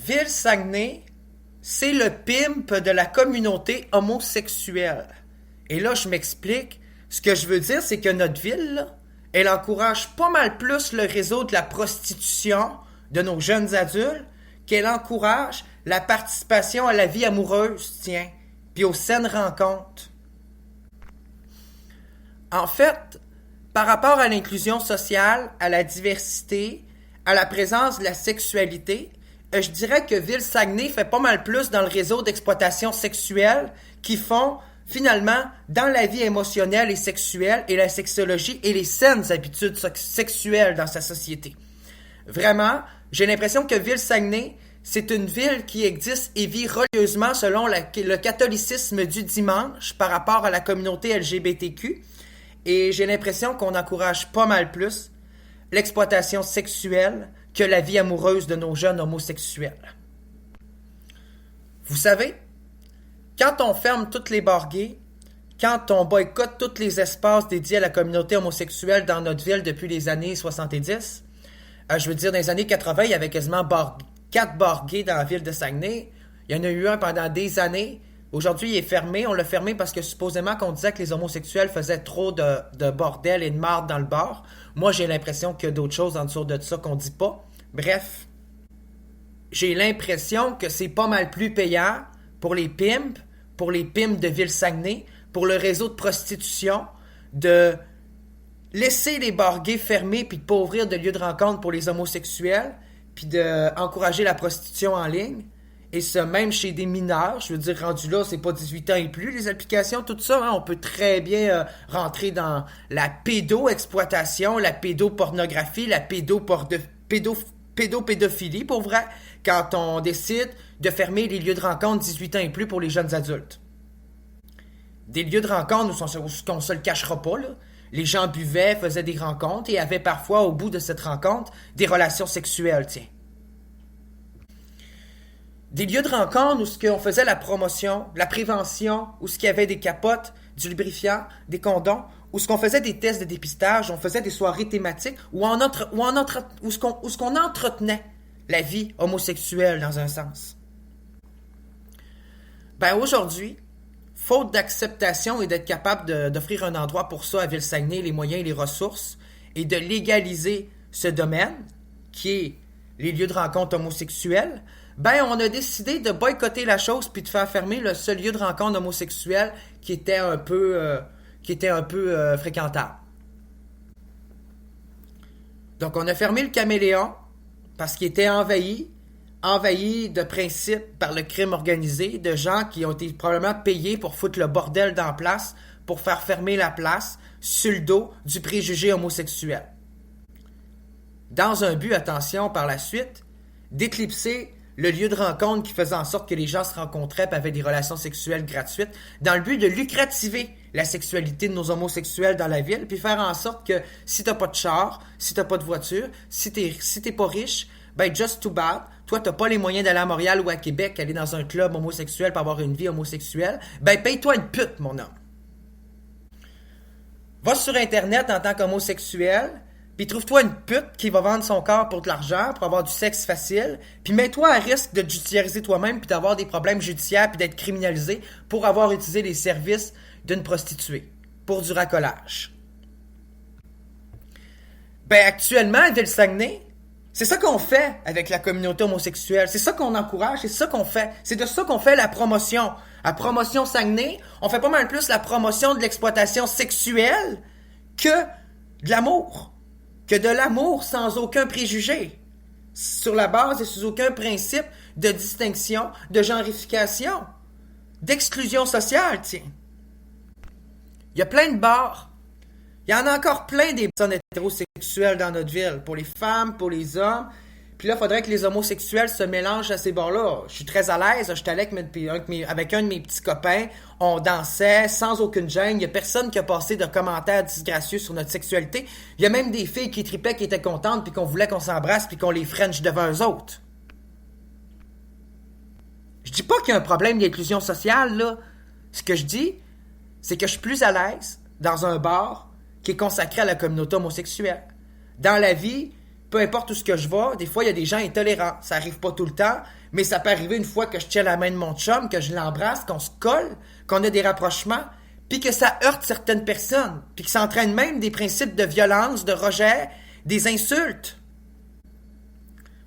Ville-Saguenay, c'est le pimp de la communauté homosexuelle. Et là, je m'explique. Ce que je veux dire, c'est que notre ville, là, elle encourage pas mal plus le réseau de la prostitution de nos jeunes adultes qu'elle encourage la participation à la vie amoureuse, tiens, puis aux saines rencontres. En fait, par rapport à l'inclusion sociale, à la diversité, à la présence de la sexualité, je dirais que Ville-Saguenay fait pas mal plus dans le réseau d'exploitation sexuelle qui font, finalement, dans la vie émotionnelle et sexuelle et la sexologie et les saines habitudes sexuelles dans sa société. Vraiment, j'ai l'impression que Ville-Saguenay, c'est une ville qui existe et vit religieusement selon le catholicisme du dimanche par rapport à la communauté LGBTQ. Et j'ai l'impression qu'on encourage pas mal plus l'exploitation sexuelle que la vie amoureuse de nos jeunes homosexuels. Vous savez, quand on ferme toutes les bars gays, quand on boycotte tous les espaces dédiés à la communauté homosexuelle dans notre ville depuis les années 70, je veux dire, dans les années 80, il y avait quasiment 4 bars gays dans la ville de Saguenay. Il y en a eu un pendant des années. Aujourd'hui, il est fermé. On l'a fermé parce que supposément qu'on disait que les homosexuels faisaient trop de bordel et de marde dans le bar. Moi, j'ai l'impression qu'il y a d'autres choses en dessous de ça qu'on dit pas. Bref, j'ai l'impression que c'est pas mal plus payant pour les pimps de Ville-Saguenay, pour le réseau de prostitution, de laisser les bars gays fermés puis de pas ouvrir de lieux de rencontre pour les homosexuels puis d'encourager la prostitution en ligne. Et ça, même chez des mineurs, je veux dire, rendu là, c'est pas 18 ans et plus, les applications, tout ça, hein, on peut très bien rentrer dans la pédo-exploitation, la pédopornographie, la pédopédophilie, pour vrai, quand on décide de fermer les lieux de rencontre 18 ans et plus pour les jeunes adultes. Des lieux de rencontre où on se le cachera pas, là. Les gens buvaient, faisaient des rencontres et avaient parfois, au bout de cette rencontre, des relations sexuelles, tiens. Des lieux de rencontre où on faisait la promotion, la prévention, où il y avait des capotes, du lubrifiant, des condoms, où on faisait des tests de dépistage, on faisait des soirées thématiques, où on entretenait la vie homosexuelle dans un sens. Ben aujourd'hui, faute d'acceptation et d'être capable d'offrir un endroit pour ça à Ville-Saguenay, les moyens et les ressources, et de légaliser ce domaine, qui est les lieux de rencontre homosexuels, ben on a décidé de boycotter la chose puis de faire fermer le seul lieu de rencontre homosexuel qui était un peu fréquentable. Donc on a fermé le Caméléon parce qu'il était envahi de principe par le crime organisé, de gens qui ont été probablement payés pour foutre le bordel dans la place, pour faire fermer la place sur le dos du préjugé homosexuel. Dans un but, attention, par la suite, d'éclipser le lieu de rencontre qui faisait en sorte que les gens se rencontraient et avaient des relations sexuelles gratuites, dans le but de lucrativer la sexualité de nos homosexuels dans la ville, puis faire en sorte que si t'as pas de char, si t'as pas de voiture, si t'es pas riche, ben just too bad, toi t'as pas les moyens d'aller à Montréal ou à Québec, aller dans un club homosexuel pour avoir une vie homosexuelle, ben paye-toi une pute, mon homme. Va sur Internet en tant qu'homosexuel, puis trouve-toi une pute qui va vendre son corps pour de l'argent, pour avoir du sexe facile, puis mets-toi à risque de te judiciariser toi-même, puis d'avoir des problèmes judiciaires, puis d'être criminalisé pour avoir utilisé les services d'une prostituée, pour du racolage. Ben actuellement, à Ville-Saguenay, c'est ça qu'on fait avec la communauté homosexuelle, c'est ça qu'on encourage, c'est ça qu'on fait, c'est de ça qu'on fait la promotion. À Promotion Saguenay, on fait pas mal plus la promotion de l'exploitation sexuelle que de l'amour. Que de l'amour sans aucun préjugé, sur la base et sous aucun principe de distinction, de genrification, d'exclusion sociale, tiens. Il y a plein de bars. Il y en a encore plein des personnes hétérosexuelles dans notre ville, pour les femmes, pour les hommes. Puis là, il faudrait que les homosexuels se mélangent à ces bars-là. Je suis très à l'aise, j'étais allé avec un de mes petits copains, on dansait sans aucune gêne, il n'y a personne qui a passé de commentaires disgracieux sur notre sexualité. Il y a même des filles qui tripaient, qui étaient contentes, puis qu'on voulait qu'on s'embrasse, puis qu'on les french devant eux autres. Je dis pas qu'il y a un problème d'inclusion sociale, là. Ce que je dis, c'est que je suis plus à l'aise dans un bar qui est consacré à la communauté homosexuelle. Dans la vie peu importe où ce que je vais, des fois, il y a des gens intolérants. Ça arrive pas tout le temps, mais ça peut arriver une fois que je tiens la main de mon chum, que je l'embrasse, qu'on se colle, qu'on a des rapprochements, puis que ça heurte certaines personnes, puis que ça entraîne même des principes de violence, de rejet, des insultes.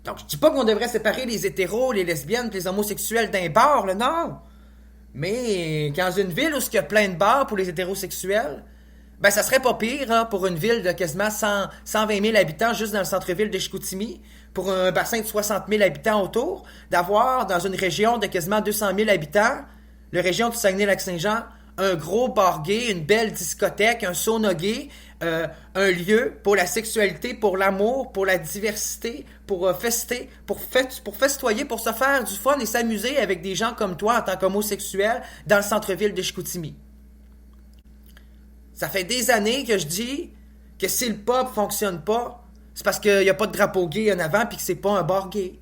Donc, je dis pas qu'on devrait séparer les hétéros, les lesbiennes, les homosexuels d'un bar, là, non. Mais dans une ville où il y a plein de bars pour les hétérosexuels, ben ça serait pas pire hein, pour une ville de quasiment 120 000 habitants juste dans le centre-ville de Chicoutimi, pour un bassin de 60 000 habitants autour, d'avoir dans une région de quasiment 200 000 habitants, la région du Saguenay-Lac-Saint-Jean, un gros bar gay, une belle discothèque, un sauna gay, un lieu pour la sexualité, pour l'amour, pour la diversité, pour fester, pour festoyer, pour se faire du fun et s'amuser avec des gens comme toi en tant qu'homosexuel dans le centre-ville de Chicoutimi. Ça fait des années que je dis que si le pub fonctionne pas, c'est parce qu'il n'y a pas de drapeau gay en avant puis que c'est pas un bar gay.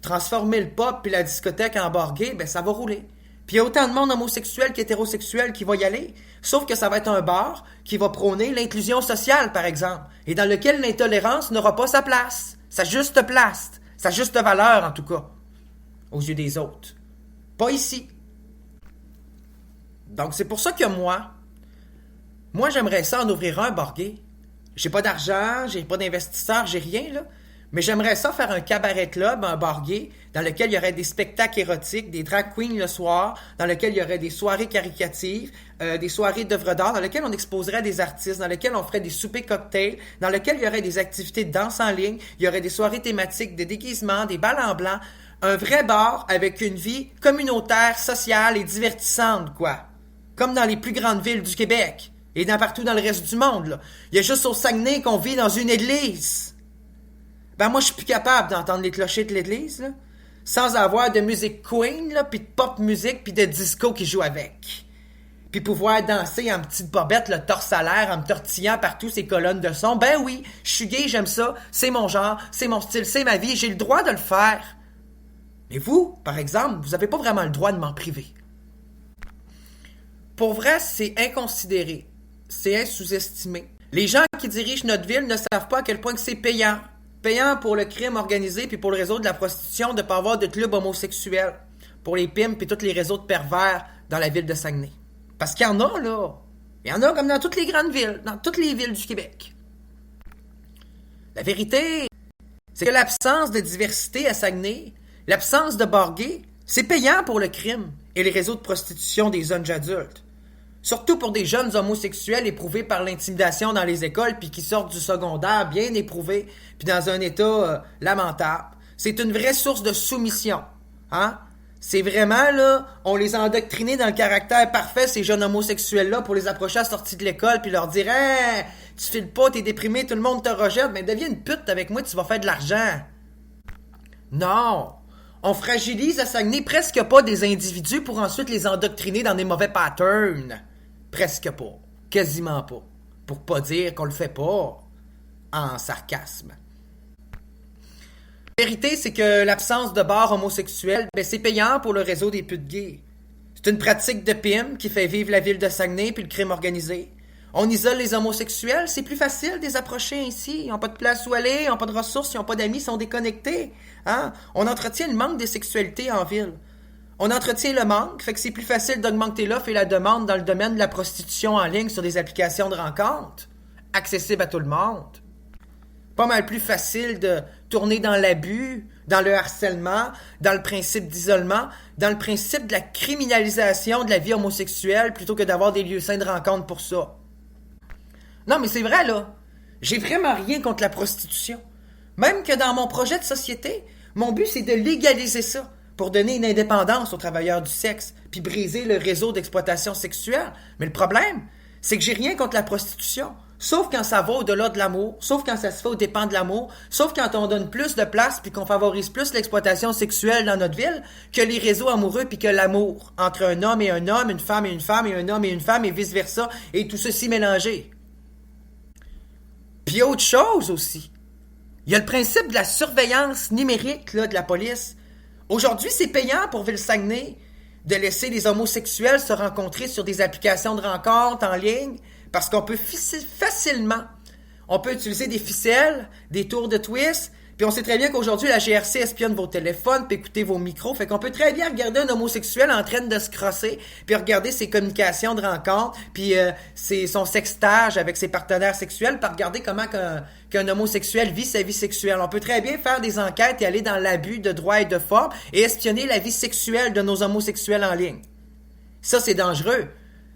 Transformer le pub puis la discothèque en bar gay, ben ça va rouler. Puis il y a autant de monde homosexuel qu'hétérosexuel qui va y aller, sauf que ça va être un bar qui va prôner l'inclusion sociale, par exemple, et dans lequel l'intolérance n'aura pas sa place, sa juste place, sa juste valeur en tout cas, aux yeux des autres. Pas ici. Donc c'est pour ça que moi j'aimerais ça en ouvrir un bar gay. J'ai pas d'argent, j'ai pas d'investisseurs, j'ai rien là. Mais j'aimerais ça faire un cabaret club, un bar gay, dans lequel il y aurait des spectacles érotiques, des drag queens le soir, dans lequel il y aurait des soirées caricatives, des soirées d'œuvres d'art, dans lesquelles on exposerait des artistes, dans lesquelles on ferait des soupers cocktails, dans lesquelles il y aurait des activités de danse en ligne, il y aurait des soirées thématiques, des déguisements, des balles en blanc, un vrai bar avec une vie communautaire, sociale et divertissante, quoi. Comme dans les plus grandes villes du Québec. Et partout dans le reste du monde, là. Il y a juste au Saguenay qu'on vit dans une église. Ben moi, je suis plus capable d'entendre les clochers de l'église, là, sans avoir de musique queen, là, puis de pop musique, puis de disco qui joue avec. Puis pouvoir danser en petite bobette, le torse à l'air, en me tortillant partout ces colonnes de son. Ben oui, je suis gay, j'aime ça, c'est mon genre, c'est mon style, c'est ma vie, j'ai le droit de le faire. Mais vous, par exemple, vous n'avez pas vraiment le droit de m'en priver. Pour vrai, c'est inconsidéré. C'est sous-estimé. Les gens qui dirigent notre ville ne savent pas à quel point que c'est payant. Payant pour le crime organisé puis pour le réseau de la prostitution de ne pas avoir de club homosexuel. Pour les pimps puis tous les réseaux de pervers dans la ville de Saguenay. Parce qu'il y en a, là. Il y en a comme dans toutes les grandes villes, dans toutes les villes du Québec. La vérité, c'est que l'absence de diversité à Saguenay, l'absence de bar gay, c'est payant pour le crime et les réseaux de prostitution des jeunes adultes. Surtout pour des jeunes homosexuels éprouvés par l'intimidation dans les écoles puis qui sortent du secondaire bien éprouvés puis dans un état lamentable. C'est une vraie source de soumission. Hein? C'est vraiment, là, on les a endoctrinés dans le caractère parfait, ces jeunes homosexuels-là, pour les approcher à la sortie de l'école puis leur dire « Hey, tu files pas, t'es déprimé, tout le monde te rejette, mais deviens une pute avec moi, tu vas faire de l'argent. » Non! On fragilise à Saguenay presque pas des individus pour ensuite les endoctriner dans des mauvais patterns. Presque pas. Quasiment pas. Pour pas dire qu'on le fait pas en sarcasme. La vérité, c'est que l'absence de bars homosexuels, c'est payant pour le réseau des putes gays. C'est une pratique de PIM qui fait vivre la ville de Saguenay puis le crime organisé. On isole les homosexuels, c'est plus facile de les approcher ainsi. Ils n'ont pas de place où aller, ils n'ont pas de ressources, ils n'ont pas d'amis, ils sont déconnectés. Hein? On entretient le manque des sexualités en ville. On entretient le manque, fait que c'est plus facile d'augmenter l'offre et la demande dans le domaine de la prostitution en ligne sur des applications de rencontres, accessibles à tout le monde. Pas mal plus facile de tourner dans l'abus, dans le harcèlement, dans le principe d'isolement, dans le principe de la criminalisation de la vie homosexuelle plutôt que d'avoir des lieux sains de rencontre pour ça. Non, mais c'est vrai, là. J'ai vraiment rien contre la prostitution. Même que dans mon projet de société, mon but, c'est de légaliser ça pour donner une indépendance aux travailleurs du sexe puis briser le réseau d'exploitation sexuelle. Mais le problème, c'est que j'ai rien contre la prostitution. Sauf quand ça va au-delà de l'amour, sauf quand ça se fait aux dépens de l'amour, sauf quand on donne plus de place puis qu'on favorise plus l'exploitation sexuelle dans notre ville que les réseaux amoureux puis que l'amour entre un homme et un homme, une femme et une femme et un homme et une femme et vice-versa et tout ceci mélangé. Puis autre chose aussi, il y a le principe de la surveillance numérique là, de la police. Aujourd'hui, c'est payant pour Ville-Saguenay de laisser les homosexuels se rencontrer sur des applications de rencontres en ligne parce qu'on peut facilement, On peut utiliser des ficelles, des tours de twist. Puis on sait très bien qu'aujourd'hui, la GRC espionne vos téléphones, puis écouter vos micros. Fait qu'on peut très bien regarder un homosexuel en train de se crosser, puis regarder ses communications de rencontre, puis son sextage avec ses partenaires sexuels, puis regarder comment qu'un homosexuel vit sa vie sexuelle. On peut très bien faire des enquêtes et aller dans l'abus de droit et de forme et espionner la vie sexuelle de nos homosexuels en ligne. Ça, c'est dangereux.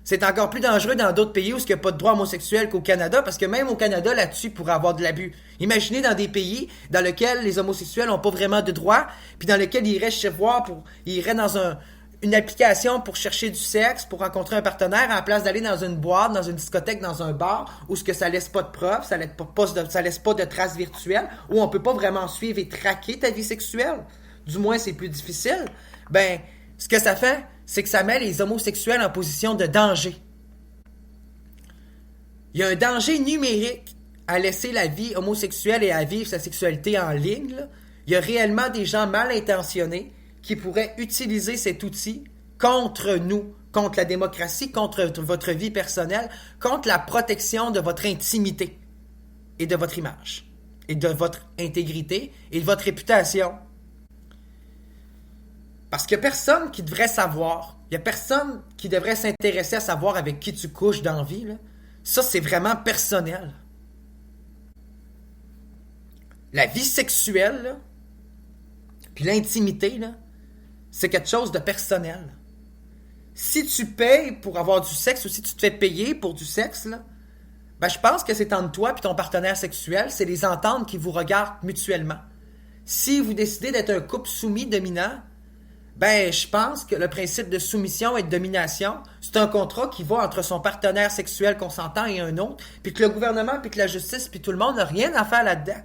C'est encore plus dangereux dans d'autres pays où il n'y a pas de droit homosexuel qu'au Canada, parce que même au Canada, là-dessus, il pourrait avoir de l'abus. Imaginez dans des pays dans lesquels les homosexuels n'ont pas vraiment de droit, puis dans lesquels ils iraient dans une application pour chercher du sexe, pour rencontrer un partenaire, à la place d'aller dans une boîte, dans une discothèque, dans un bar, où ça laisse pas de preuves, ça laisse pas de traces virtuelles, où on peut pas vraiment suivre et traquer ta vie sexuelle. Du moins, c'est plus difficile. Ben, ce que ça fait, c'est que ça met les homosexuels en position de danger. Il y a un danger numérique à laisser la vie homosexuelle et à vivre sa sexualité en ligne. Là. Il y a réellement des gens mal intentionnés qui pourraient utiliser cet outil contre nous, contre la démocratie, contre votre vie personnelle, contre la protection de votre intimité et de votre image, et de votre intégrité et de votre réputation. Parce qu'il n'y a personne qui devrait savoir. Il n'y a personne qui devrait s'intéresser à savoir avec qui tu couches dans la vie. Là. Ça, c'est vraiment personnel. La vie sexuelle, là, puis l'intimité, là, c'est quelque chose de personnel. Si tu payes pour avoir du sexe ou si tu te fais payer pour du sexe, là, ben, je pense que c'est entre toi et ton partenaire sexuel, c'est les ententes qui vous regardent mutuellement. Si vous décidez d'être un couple soumis, dominant, ben, je pense que le principe de soumission et de domination, c'est un contrat qui va entre son partenaire sexuel consentant et un autre, puis que le gouvernement, puis que la justice, puis tout le monde n'a rien à faire là-dedans.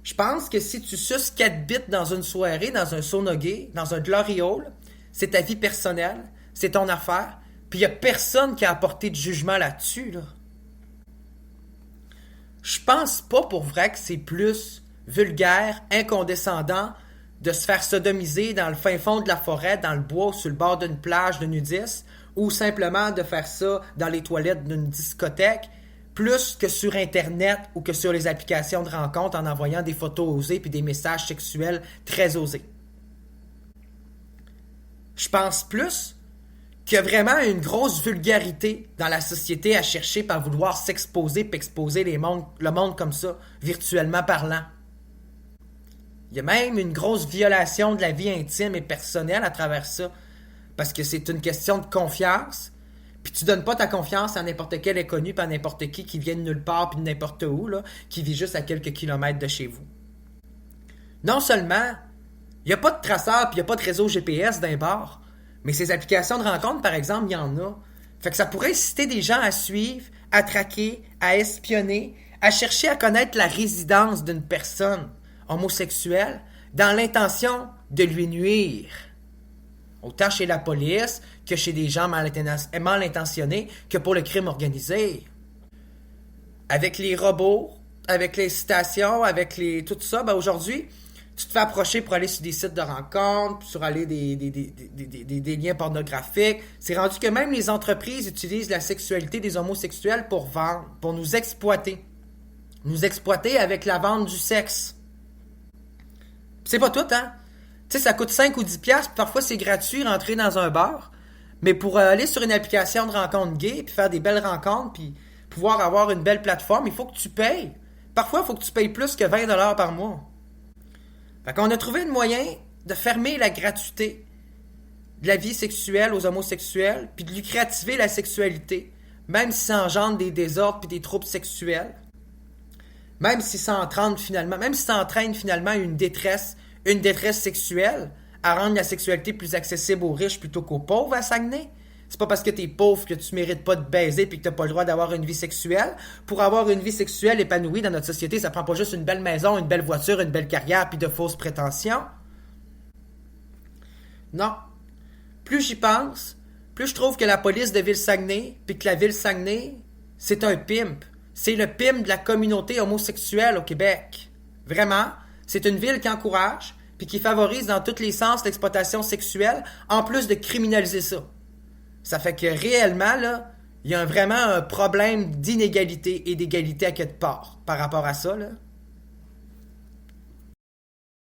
Je pense que si tu suces 4 bits dans une soirée, dans un sauna gay, dans un glory hole, c'est ta vie personnelle, c'est ton affaire, puis il n'y a personne qui a apporté de jugement là-dessus, là. Je pense pas pour vrai que c'est plus vulgaire, incondescendant, de se faire sodomiser dans le fin fond de la forêt, dans le bois, sur le bord d'une plage de nudistes, ou simplement de faire ça dans les toilettes d'une discothèque, plus que sur Internet ou que sur les applications de rencontres en envoyant des photos osées puis des messages sexuels très osés. Je pense plus qu'il y a vraiment une grosse vulgarité dans la société à chercher par vouloir s'exposer puis exposer le monde comme ça, virtuellement parlant. Il y a même une grosse violation de la vie intime et personnelle à travers ça. Parce que c'est une question de confiance. Puis tu donnes pas ta confiance à n'importe quel inconnu, puis à n'importe qui vient de nulle part, puis de n'importe où, là, qui vit juste à quelques kilomètres de chez vous. Non seulement, il n'y a pas de traceur, puis il n'y a pas de réseau GPS d'un bar, mais ces applications de rencontre, par exemple, il y en a. Fait que ça pourrait inciter des gens à suivre, à traquer, à espionner, à chercher à connaître la résidence d'une personne homosexuel dans l'intention de lui nuire. Autant chez la police que chez des gens mal intentionnés que pour le crime organisé. Avec les robots, avec les citations, tout ça, ben aujourd'hui, tu te fais approcher pour aller sur des sites de rencontres, sur aller des liens pornographiques. C'est rendu que même les entreprises utilisent la sexualité des homosexuels pour vendre, pour nous exploiter. Nous exploiter avec la vente du sexe. C'est pas tout, hein? Tu sais, ça coûte 5 ou 10 piastres, parfois c'est gratuit rentrer dans un bar. Mais pour aller sur une application de rencontre gay, puis faire des belles rencontres, puis pouvoir avoir une belle plateforme, il faut que tu payes. Parfois, il faut que tu payes plus que 20$ par mois. Fait qu'on a trouvé un moyen de fermer la gratuité de la vie sexuelle aux homosexuels, puis de lucrativer la sexualité, même si ça engendre des désordres puis des troubles sexuels. Même si ça entraîne finalement une détresse sexuelle, à rendre la sexualité plus accessible aux riches plutôt qu'aux pauvres à Saguenay. C'est pas parce que t'es pauvre que tu mérites pas de baiser puis que t'as pas le droit d'avoir une vie sexuelle. Pour avoir une vie sexuelle épanouie dans notre société, ça prend pas juste une belle maison, une belle voiture, une belle carrière puis de fausses prétentions. Non. Plus j'y pense, plus je trouve que la police de Ville-Saguenay puis que la Ville-Saguenay, c'est un pimp. C'est le pimp de la communauté homosexuelle au Québec. Vraiment, c'est une ville qui encourage puis qui favorise dans tous les sens l'exploitation sexuelle, en plus de criminaliser ça. Ça fait que réellement, là, Il y a vraiment un problème d'inégalité et d'égalité à quelque part par rapport à ça, là.